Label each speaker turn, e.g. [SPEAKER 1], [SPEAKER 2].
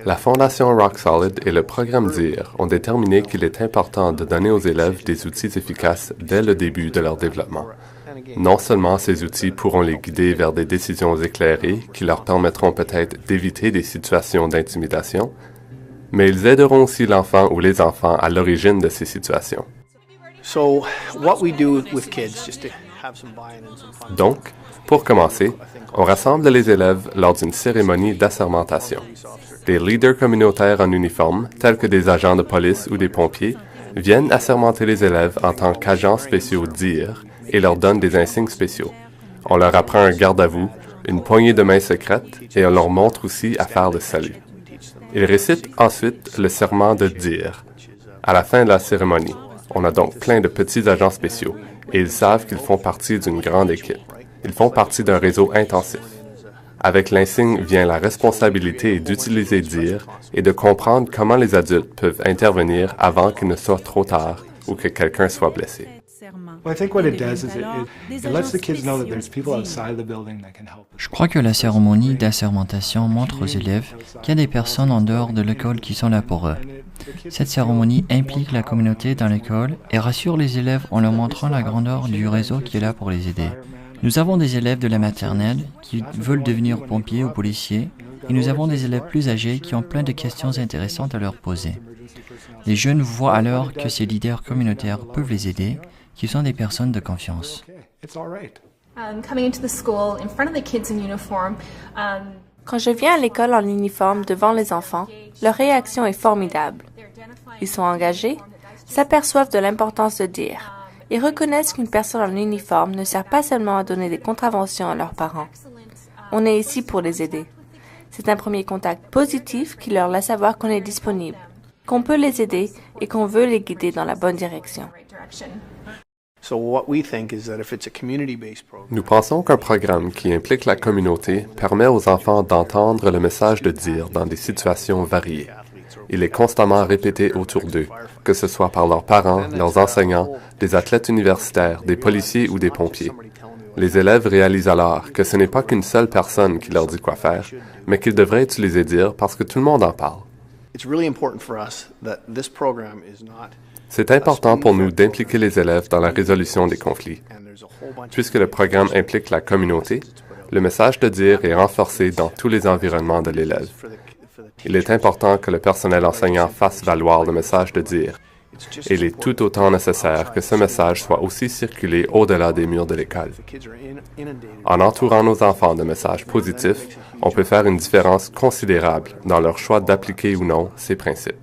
[SPEAKER 1] La Fondation Rock Solid et le programme DIR ont déterminé qu'il est important de donner aux élèves des outils efficaces dès le début de leur développement. Non seulement ces outils pourront les guider vers des décisions éclairées qui leur permettront peut-être d'éviter des situations d'intimidation, mais ils aideront aussi l'enfant ou les enfants à l'origine de ces situations. Donc, pour commencer, on rassemble les élèves lors d'une cérémonie d'assermentation. Des leaders communautaires en uniforme, tels que des agents de police ou des pompiers, viennent assermenter les élèves en tant qu'agents spéciaux DIR et leur donnent des insignes spéciaux. On leur apprend un garde-à-vous, une poignée de main secrète et on leur montre aussi à faire le salut. Ils récitent ensuite le serment de DIR. À la fin de la cérémonie, on a donc plein de petits agents spéciaux et ils savent qu'ils font partie d'une grande équipe. Ils font partie d'un réseau intensif. Avec l'insigne vient la responsabilité d'utiliser DIR et de comprendre comment les adultes peuvent intervenir avant qu'il ne soit trop tard ou que quelqu'un soit blessé.
[SPEAKER 2] Je crois que la cérémonie d'assermentation montre aux élèves qu'il y a des personnes en dehors de l'école qui sont là pour eux. Cette cérémonie implique la communauté dans l'école et rassure les élèves en leur montrant la grandeur du réseau qui est là pour les aider. Nous avons des élèves de la maternelle qui veulent devenir pompiers ou policiers et nous avons des élèves plus âgés qui ont plein de questions intéressantes à leur poser. Les jeunes voient alors que ces leaders communautaires peuvent les aider, qui sont des personnes de confiance.
[SPEAKER 3] Quand je viens à l'école en uniforme devant les enfants, leur réaction est formidable. Ils sont engagés, s'aperçoivent de l'importance de DIR. Ils reconnaissent qu'une personne en uniforme ne sert pas seulement à donner des contraventions à leurs parents. On est ici pour les aider. C'est un premier contact positif qui leur laisse savoir qu'on est disponible, qu'on peut les aider et qu'on veut les guider dans la bonne direction.
[SPEAKER 1] Nous pensons qu'un programme qui implique la communauté permet aux enfants d'entendre le message de DIR dans des situations variées. Il est constamment répété autour d'eux, que ce soit par leurs parents, leurs enseignants, des athlètes universitaires, des policiers ou des pompiers. Les élèves réalisent alors que ce n'est pas qu'une seule personne qui leur dit quoi faire, mais qu'ils devraient utiliser DIR parce que tout le monde en parle. C'est important pour nous d'impliquer les élèves dans la résolution des conflits. Puisque le programme implique la communauté, le message de DIR est renforcé dans tous les environnements de l'élève. Il est important que le personnel enseignant fasse valoir le message de DIR. Il est tout autant nécessaire que ce message soit aussi circulé au-delà des murs de l'école. En entourant nos enfants de messages positifs, on peut faire une différence considérable dans leur choix d'appliquer ou non ces principes.